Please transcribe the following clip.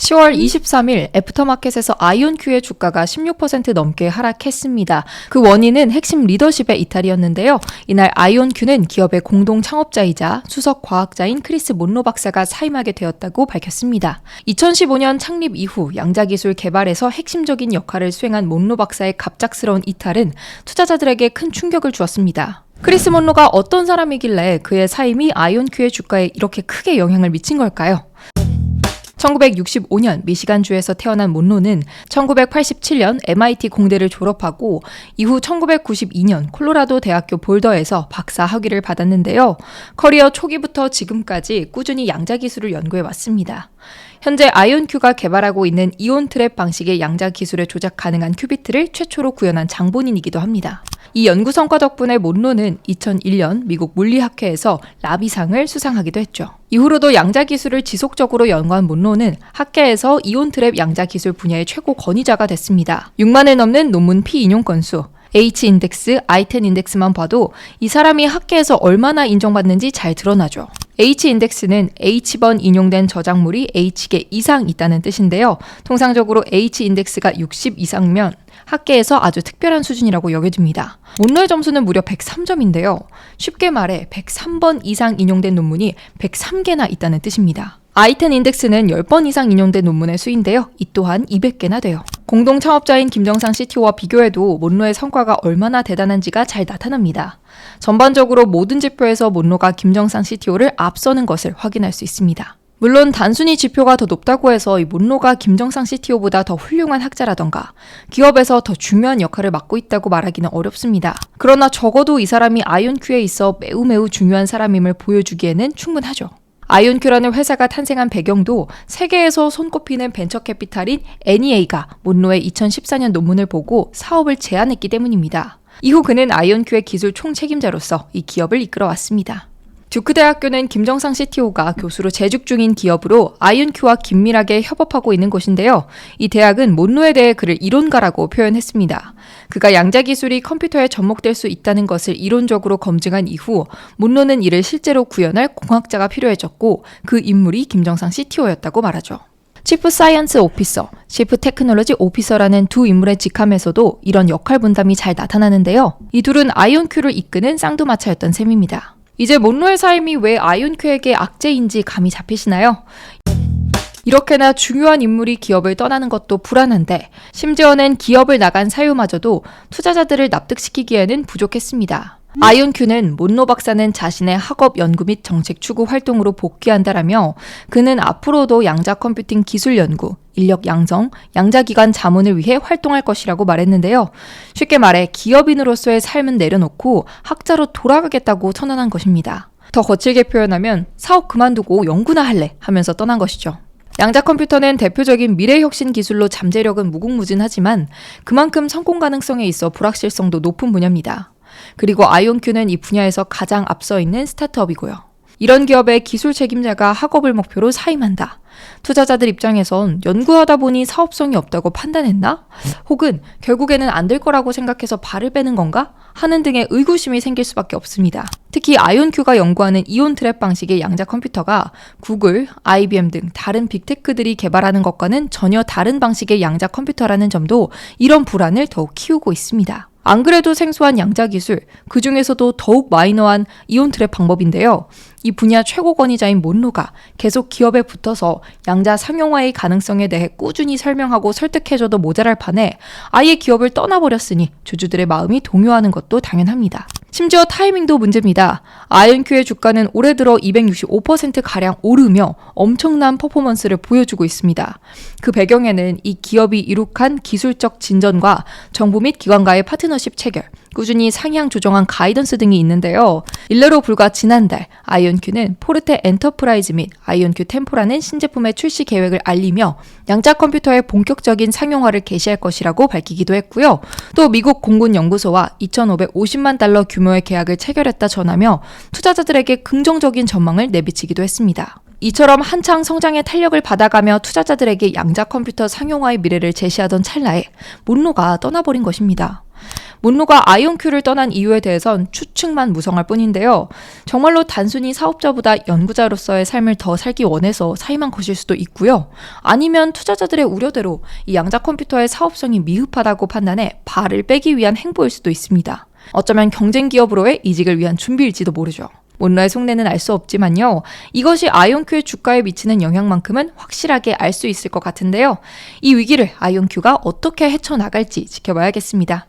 10월 23일 애프터마켓에서 아이온큐의 주가가 16% 넘게 하락했습니다. 그 원인은 핵심 리더십의 이탈이었는데요. 이날 아이온큐는 기업의 공동 창업자이자 수석 과학자인 크리스 몬로 박사가 사임하게 되었다고 밝혔습니다. 2015년 창립 이후 양자기술 개발에서 핵심적인 역할을 수행한 몬로 박사의 갑작스러운 이탈은 투자자들에게 큰 충격을 주었습니다. 크리스 몬로가 어떤 사람이길래 그의 사임이 아이온큐의 주가에 이렇게 크게 영향을 미친 걸까요? 1965년 미시간주에서 태어난 몬로는 1987년 MIT 공대를 졸업하고 이후 1992년 콜로라도 대학교 볼더에서 박사 학위를 받았는데요. 커리어 초기부터 지금까지 꾸준히 양자기술을 연구해왔습니다. 현재 아이온큐가 개발하고 있는 이온 트랩 방식의 양자기술에 조작 가능한 큐비트를 최초로 구현한 장본인이기도 합니다. 이 연구 성과 덕분에 몬로는 2001년 미국 물리학회에서 라비상을 수상하기도 했죠. 이후로도 양자기술을 지속적으로 연구한 몬로는 학계에서 이온 트랩 양자기술 분야의 최고 권위자가 됐습니다. 6만을 넘는 논문 피인용 건수, H인덱스, I10 인덱스만 봐도 이 사람이 학계에서 얼마나 인정받는지 잘 드러나죠. H인덱스는 H번 인용된 저작물이 H개 이상 있다는 뜻인데요. 통상적으로 H인덱스가 60 이상이면 학계에서 아주 특별한 수준이라고 여겨집니다. 몬로의 점수는 무려 103점인데요. 쉽게 말해 103번 이상 인용된 논문이 103개나 있다는 뜻입니다. I10 인덱스는 10번 이상 인용된 논문의 수인데요. 이 또한 200개나 돼요. 공동 창업자인 김정상 CTO와 비교해도 몬로의 성과가 얼마나 대단한지가 잘 나타납니다. 전반적으로 모든 지표에서 몬로가 김정상 CTO를 앞서는 것을 확인할 수 있습니다. 물론 단순히 지표가 더 높다고 해서 이 몬로가 김정상 CTO보다 더 훌륭한 학자라던가 기업에서 더 중요한 역할을 맡고 있다고 말하기는 어렵습니다. 그러나 적어도 이 사람이 아이온큐에 있어 매우 중요한 사람임을 보여주기에는 충분하죠. 아이온큐라는 회사가 탄생한 배경도 세계에서 손꼽히는 벤처캐피탈인 NEA가 몬로의 2014년 논문을 보고 사업을 제안했기 때문입니다. 이후 그는 아이온큐의 기술 총책임자로서 이 기업을 이끌어왔습니다. 듀크 대학교는 김정상 CTO가 교수로 재직 중인 기업으로 아이온큐와 긴밀하게 협업하고 있는 곳인데요. 이 대학은 몬로에 대해 그를 이론가라고 표현했습니다. 그가 양자기술이 컴퓨터에 접목될 수 있다는 것을 이론적으로 검증한 이후 몬로는 이를 실제로 구현할 공학자가 필요해졌고 그 인물이 김정상 CTO였다고 말하죠. 치프 사이언스 오피서, 치프 테크놀로지 오피서라는 두 인물의 직함에서도 이런 역할 분담이 잘 나타나는데요. 이 둘은 아이온큐를 이끄는 쌍두마차였던 셈입니다. 이제 몬로의 사임이 왜 아이온큐에게 악재인지 감이 잡히시나요? 이렇게나 중요한 인물이 기업을 떠나는 것도 불안한데 심지어는 기업을 나간 사유마저도 투자자들을 납득시키기에는 부족했습니다. 아이온큐는 몬로 박사는 자신의 학업 연구 및 정책 추구 활동으로 복귀한다라며 그는 앞으로도 양자 컴퓨팅 기술 연구, 인력 양성, 양자기관 자문을 위해 활동할 것이라고 말했는데요. 쉽게 말해 기업인으로서의 삶은 내려놓고 학자로 돌아가겠다고 선언한 것입니다. 더 거칠게 표현하면 사업 그만두고 연구나 할래 하면서 떠난 것이죠. 양자 컴퓨터는 대표적인 미래혁신 기술로 잠재력은 무궁무진하지만 그만큼 성공 가능성에 있어 불확실성도 높은 분야입니다. 그리고 아이온큐는 이 분야에서 가장 앞서 있는 스타트업이고요. 이런 기업의 기술 책임자가 학업을 목표로 사임한다. 투자자들 입장에선 연구하다 보니 사업성이 없다고 판단했나? 혹은 결국에는 안 될 거라고 생각해서 발을 빼는 건가? 하는 등의 의구심이 생길 수밖에 없습니다. 특히 아이온큐가 연구하는 이온 트랩 방식의 양자 컴퓨터가 구글, IBM 등 다른 빅테크들이 개발하는 것과는 전혀 다른 방식의 양자 컴퓨터라는 점도 이런 불안을 더욱 키우고 있습니다. 안 그래도 생소한 양자기술, 그 중에서도 더욱 마이너한 이온 트랩 방법인데요. 이 분야 최고 권위자인 몬로가 계속 기업에 붙어서 양자 상용화의 가능성에 대해 꾸준히 설명하고 설득해줘도 모자랄 판에 아예 기업을 떠나버렸으니 주주들의 마음이 동요하는 것도 당연합니다. 심지어 타이밍도 문제입니다. 아이온큐의 주가는 올해 들어 265%가량 오르며 엄청난 퍼포먼스를 보여주고 있습니다. 그 배경에는 이 기업이 이룩한 기술적 진전과 정부 및 기관과의 파트너십 체결, 꾸준히 상향 조정한 가이던스 등이 있는데요. 일례로 불과 지난달 아이온큐는 포르테 엔터프라이즈 및 아이온큐 템포라는 신제품의 출시 계획을 알리며 양자 컴퓨터의 본격적인 상용화를 개시할 것이라고 밝히기도 했고요. 또 미국 공군 연구소와 2,550만 달러 규모의 계약을 체결했다 전하며 투자자들에게 긍정적인 전망을 내비치기도 했습니다. 이처럼 한창 성장의 탄력을 받아가며 투자자들에게 양자 컴퓨터 상용화의 미래를 제시하던 찰나에 몬로가 떠나버린 것입니다. 문로가 아이온큐를 떠난 이유에 대해선 추측만 무성할 뿐인데요. 정말로 단순히 사업자보다 연구자로서의 삶을 더 살기 원해서 사임한 것일 수도 있고요. 아니면 투자자들의 우려대로 이 양자 컴퓨터의 사업성이 미흡하다고 판단해 발을 빼기 위한 행보일 수도 있습니다. 어쩌면 경쟁 기업으로의 이직을 위한 준비일지도 모르죠. 문로의 속내는 알 수 없지만요. 이것이 아이온큐의 주가에 미치는 영향만큼은 확실하게 알 수 있을 것 같은데요. 이 위기를 아이온큐가 어떻게 헤쳐나갈지 지켜봐야겠습니다.